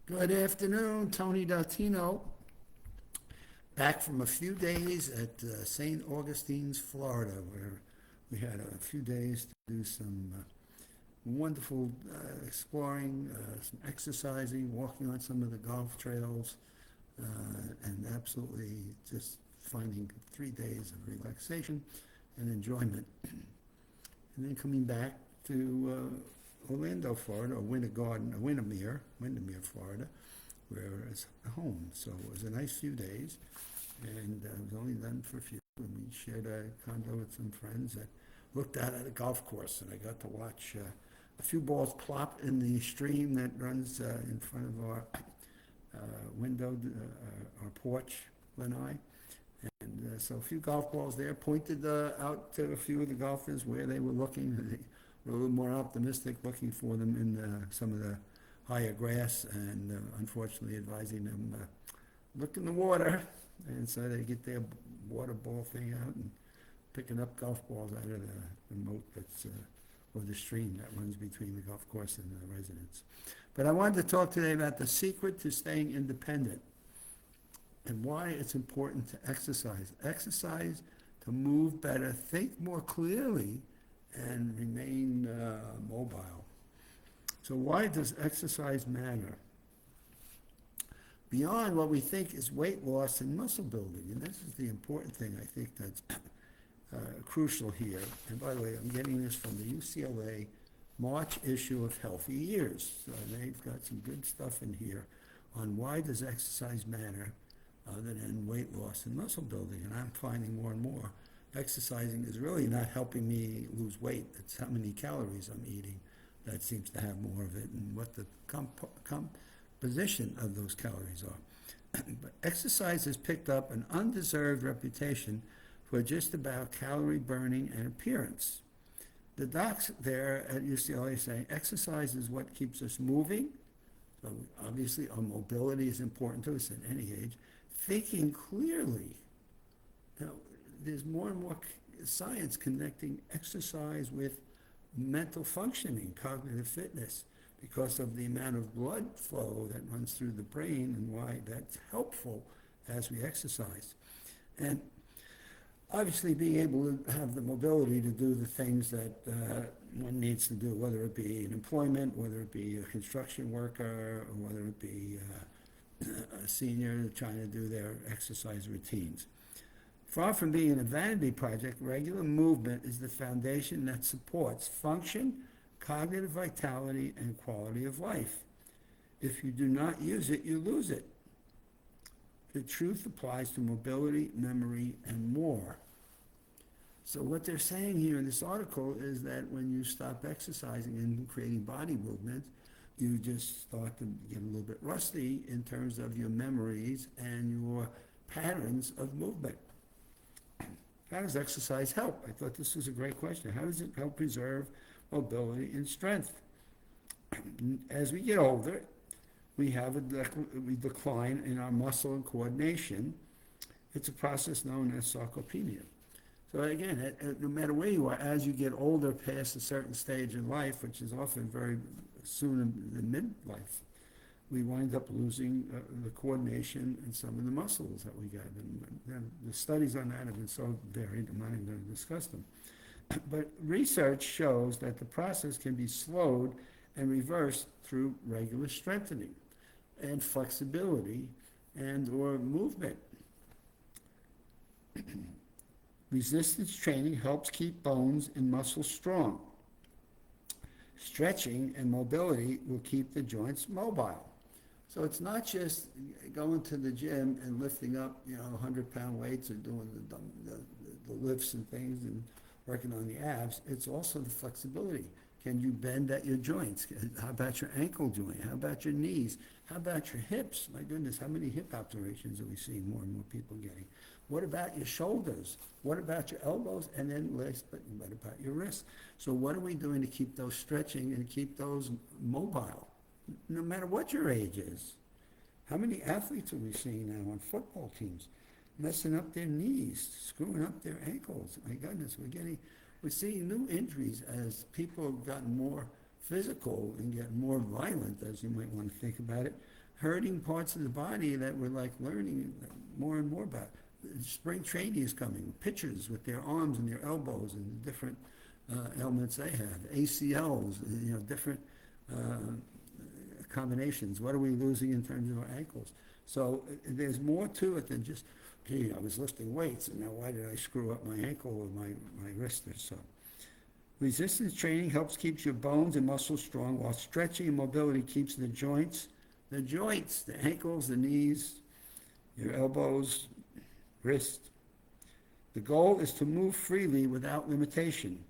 Good afternoon, Tony Dautino. Back from a few days at St. Augustine's, Florida, where we had a few days to do some wonderful exploring, some exercising, walking on some of the golf trails, and absolutely just finding 3 days of relaxation and enjoyment. And then coming back to Orlando, Florida, or Windermere, Florida, where it's home. So it was a nice few days, and I was only done for a few. And we shared a condo with some friends that looked out at a golf course, and I got to watch a few balls plop in the stream that runs in front of our window, our porch, Lanai. And so a few golf balls there, pointed out to a few of the golfers where they were looking. They were a little more optimistic, looking for them in some of the higher grass, and unfortunately advising them look in the water. And so they get their water ball thing out and picking up golf balls out of the moat that's or the stream that runs between the golf course and the residence. But I wanted to talk today about the secret to staying independent and why it's important to exercise. Exercise to move better, think more clearly, and remain mobile. So why does exercise matter? Beyond what we think is weight loss and muscle building, and this is the important thing I think that's crucial here. And by the way, I'm getting this from the UCLA March issue of Healthy Years. So they've got some good stuff in here on why does exercise matter other than weight loss and muscle building. And I'm finding more and more exercising is really not helping me lose weight. It's how many calories I'm eating that seems to have more of it, and what the composition of those calories are. But exercise has picked up an undeserved reputation for just about calorie burning and appearance. The docs there at UCLA say exercise is what keeps us moving. So obviously our mobility is important to us at any age. Thinking clearly. Now, there's more and more science connecting exercise with mental functioning, cognitive fitness, because of the amount of blood flow that runs through the brain and why that's helpful as we exercise. And obviously being able to have the mobility to do the things that one needs to do, whether it be in employment, whether it be a construction worker, or whether it be a senior trying to do their exercise routines. Far from being a vanity project, regular movement is the foundation that supports function, cognitive vitality, and quality of life. If you do not use it, you lose it. The truth applies to mobility, memory, and more. So what they're saying here in this article is that when you stop exercising and creating body movements, you just start to get a little bit rusty in terms of your memories and your patterns of movement. How does exercise help? I thought this was a great question. How does it help preserve mobility and strength? As we get older, we have we decline in our muscle and coordination. It's a process known as sarcopenia. So again, no matter where you are, as you get older past a certain stage in life, which is often very soon in the midlife, we wind up losing the coordination and some of the muscles that we got. And the studies on that have been so varied, I'm not even going to discuss them. But research shows that the process can be slowed and reversed through regular strengthening and flexibility and or movement. Resistance training helps keep bones and muscles strong. Stretching and mobility will keep the joints mobile. So it's not just going to the gym and lifting up, 100-pound weights or doing the lifts and things and working on the abs. It's also the flexibility. Can you bend at your joints? How about your ankle joint? How about your knees? How about your hips? My goodness, how many hip operations are we seeing more and more people getting? What about your shoulders? What about your elbows? And then last, but what about your wrists? So what are we doing to keep those stretching and keep those mobile? No matter what your age is. How many athletes are we seeing now on football teams messing up their knees, screwing up their ankles? My goodness, we're seeing new injuries as people have gotten more physical and get more violent, as you might want to think about it. hurting parts of the body that we're like learning more and more about. Spring training is coming. Pitchers with their arms and their elbows and the different ailments they have. ACLs, different combinations. What are we losing in terms of our ankles? So there's more to it than just, gee, I was lifting weights and now why did I screw up my ankle or my wrist or so? Resistance training helps keep your bones and muscles strong, while stretching and mobility keeps the joints, the ankles, the knees, your elbows, wrist. The goal is to move freely without limitation.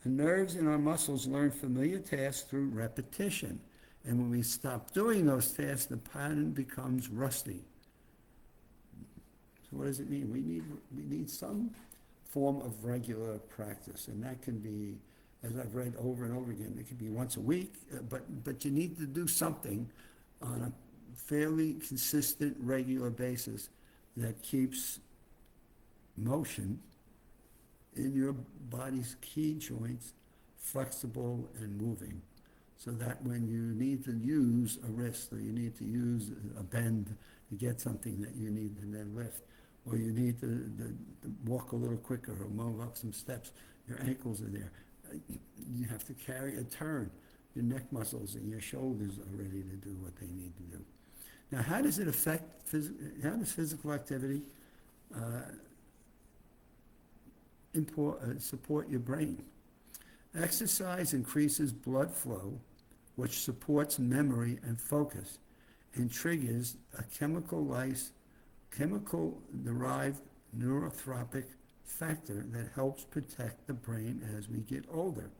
The nerves in our muscles learn familiar tasks through repetition. And when we stop doing those tasks, the pattern becomes rusty. So what does it mean? We need some form of regular practice, and that can be, as I've read over and over again, it can be once a week, but you need to do something on a fairly consistent, regular basis that keeps motion in your body's key joints flexible and moving, so that when you need to use a wrist or you need to use a bend to get something that you need to then lift, or you need to walk a little quicker or move up some steps, your ankles are there. You have to carry a turn. Your neck muscles and your shoulders are ready to do what they need to do. Now, how does it affect, how does physical activity support your brain? Exercise increases blood flow, which supports memory and focus, and triggers a chemical-derived neurotrophic factor that helps protect the brain as we get older.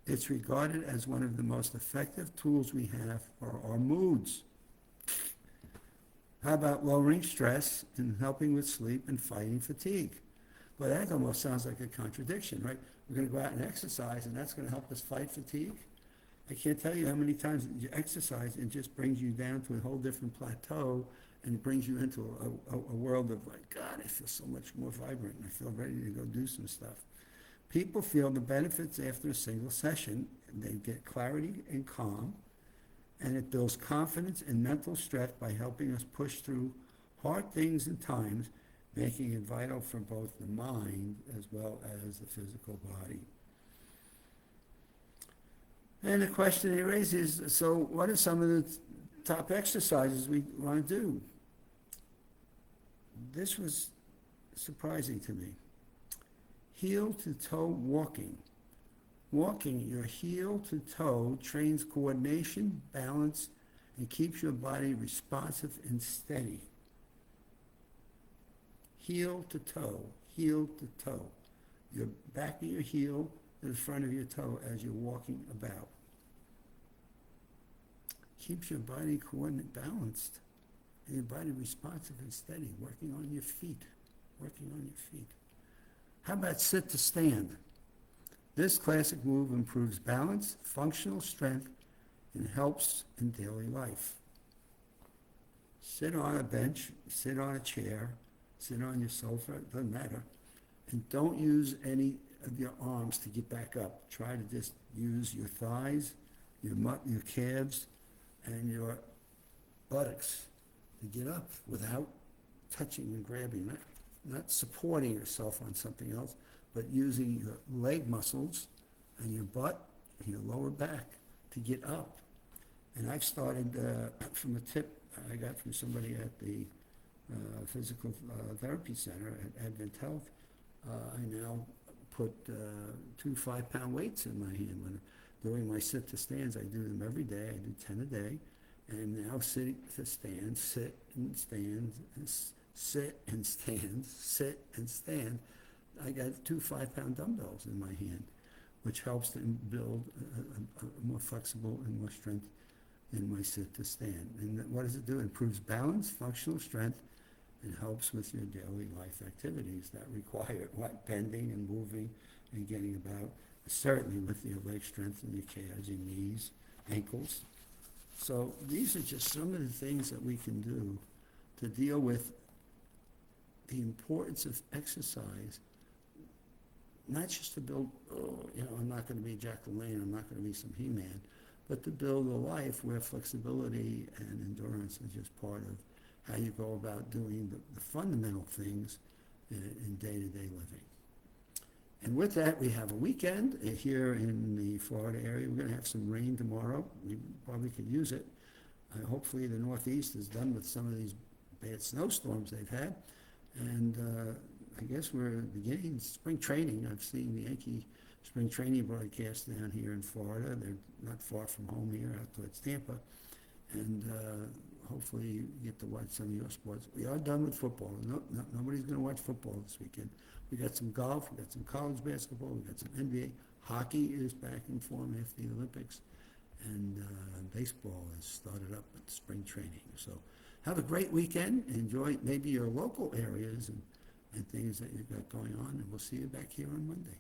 It's regarded as one of the most effective tools we have for our moods. How about lowering stress and helping with sleep and fighting fatigue? Well, that almost sounds like a contradiction, right? We're going to go out and exercise, and that's going to help us fight fatigue. I can't tell you how many times you exercise and just brings you down to a whole different plateau, and it brings you into a world of like, God, I feel so much more vibrant, and I feel ready to go do some stuff. People feel the benefits after a single session. They get clarity and calm, and it builds confidence and mental strength by helping us push through hard things and times, making it vital for both the mind as well as the physical body. And the question he raises is, so what are some of the top exercises we want to do? This was surprising to me. Heel to toe walking. Walking your heel to toe trains coordination, balance, and keeps your body responsive and steady. Heel to toe, heel to toe. Your back of your heel to the front of your toe as you're walking about. Keeps your body coordinated, balanced, and your body responsive and steady, working on your feet. How about sit to stand? This classic move improves balance, functional strength, and helps in daily life. Sit on a bench, sit on a chair, sit on your sofa, it doesn't matter. And don't use any of your arms to get back up. Try to just use your thighs, your calves, and your buttocks to get up without touching and grabbing, not supporting yourself on something else, but using your leg muscles and your butt and your lower back to get up. And I've started from a tip I got from somebody at the physical therapy center at Advent Health. I now put 2 5-pound weights in my hand. When during my sit to stands, I do them every day. I do 10 a day. And now sitting to stand, sit and stand, sit and stand, sit and stand. I got 2 5-pound dumbbells in my hand, which helps to build a more flexible and more strength in my sit to stand. And what does it do? It improves balance, functional strength, and helps with your daily life activities that require bending and moving and getting about, certainly with your leg strength and your calves, your knees, ankles. So these are just some of the things that we can do to deal with the importance of exercise, not just to build, I'm not going to be Jack LaLanne, I'm not going to be some He-Man, but to build a life where flexibility and endurance is just part of how you go about doing the fundamental things in day-to-day living. And with that, we have a weekend here in the Florida area. We're going to have some rain tomorrow. We probably could use it. Hopefully the Northeast is done with some of these bad snowstorms they've had. And I guess we're beginning spring training. I've seen the Yankee spring training broadcast down here in Florida. They're not far from home here, out towards Tampa. And hopefully you get to watch some of your sports. We are done with football. Nobody's going to watch football this weekend. We got some golf, we got some college basketball, we got some NBA. Hockey is back in form after the Olympics. And baseball has started up with spring training. So have a great weekend. Enjoy maybe your local areas and things that you've got going on. And we'll see you back here on Monday.